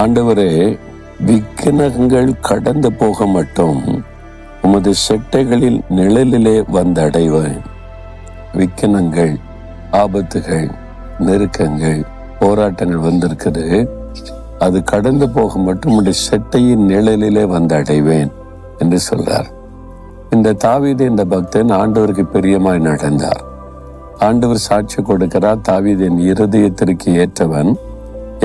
ஆண்டவரே, விக்கினங்கள் கடந்து போக மட்டும் உமது செட்டைகளில் நிழலிலே வந்தடைவேன். விக்கினங்கள், ஆபத்துகள், நெருக்கங்கள், போராட்டங்கள் வந்திருக்குது. அது கடந்து போக மட்டும் உம்முடைய செட்டையின் நிழலிலே வந்தடைவேன் என்று சொல்றார். இந்த தாவீது, இந்த பக்தன் ஆண்டவருக்கு பிரியமாய் நடந்தார். ஆண்டவர் சாட்சி கொடுக்கிறார், தாவீதின் இருதயத்திற்கு ஏற்றவன்,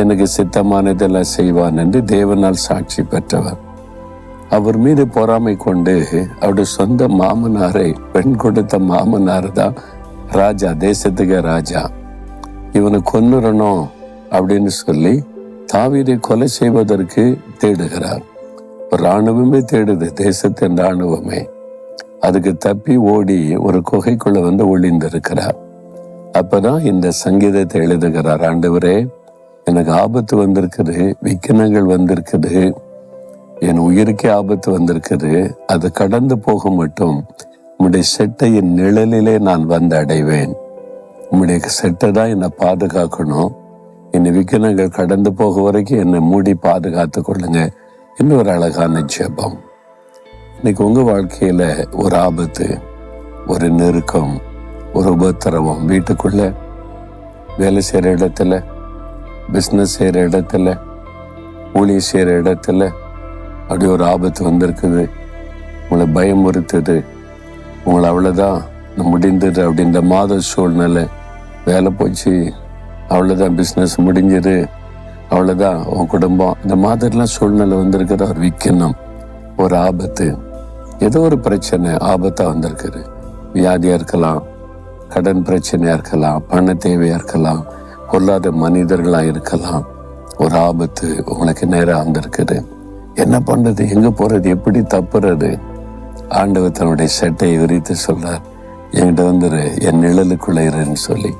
எனக்கு சித்தமானதெல்லாம் செய்வான் என்று தேவனால் சாட்சி பெற்றவர். அவர் மீது பொறாமை கொண்டு அவருடைய சொந்த மாமனாரை, பெண் கொடுத்த மாமனார் தான் ராஜா, தேசத்துக்கு ராஜா, இவனை கொன்னுறணும் அப்படின்னு சொல்லி தாவீதை கொலை செய்வதற்கு தேடுகிறார். ஒரு இராணுவமே தேடுது, தேசத்தின் இராணுவமே. அதுக்கு தப்பி ஓடி ஒரு குகைக்குள்ள வந்து ஒளிந்திருக்கிறார். அப்பதான் இந்த சங்கீதத்தை எழுதுகிறார். ஆண்டவரே, எனக்கு ஆபத்து வந்திருக்குது, விக்கினங்கள் வந்திருக்குது, என் உயிருக்கே ஆபத்து வந்திருக்குது. அது கடந்து போக மட்டும் உம்முடைய செட்டையின் நிழலிலே நான் வந்து அடைவேன். உம்முடைய செட்டை தான் என்னை பாதுகாக்கணும். என்னை விக்கினங்கள் கடந்து போக வரைக்கும் என்னை மூடி பாதுகாத்து கொள்ளுங்க. இன்னொரு அழகான ஜெபம். இன்னைக்கு உங்க வாழ்க்கையில ஒரு ஆபத்து, ஒரு நெருக்கம், ஒரு உபத்திரவம், வீட்டுக்குள்ள, வேலை செய்யற இடத்துல, பிஸ்னஸ் செய்கிற இடத்துல, ஊழிய செய்கிற இடத்துல அப்படி ஒரு ஆபத்து வந்திருக்குது. உங்களை பயமுறுத்துது, உங்களை அவ்வளோதான் முடிந்தது அப்படின்ற மாத சூழ்நிலை, வேலை போச்சு, அவ்வளோதான், பிஸ்னஸ் முடிஞ்சது, அவ்வளோதான் உன் குடும்பம், இந்த மாதிரிலாம் சூழ்நிலை வந்திருக்கிற ஒரு விக்கினம், ஒரு ஆபத்து, ஏதோ ஒரு பிரச்சனை ஆபத்தாக வந்திருக்குது. வியாதியாக இருக்கலாம், கடன் பிரச்சனையாக இருக்கலாம், பண தேவையாக இருக்கலாம், பொல்லாத மனிதர்களாக இருக்கலாம். ஒரு ஆபத்து உங்களுக்கு நேராக வந்திருக்குது. என்ன பண்ணுறது, எங்கே போகிறது, எப்படி தப்புறது? ஆண்டவர் தன்னுடைய சட்டையை விரித்து சொல்றார், என்கிட்ட வந்துரு, என் நிழலுக்குள்ள இருன்னு சொல்லி.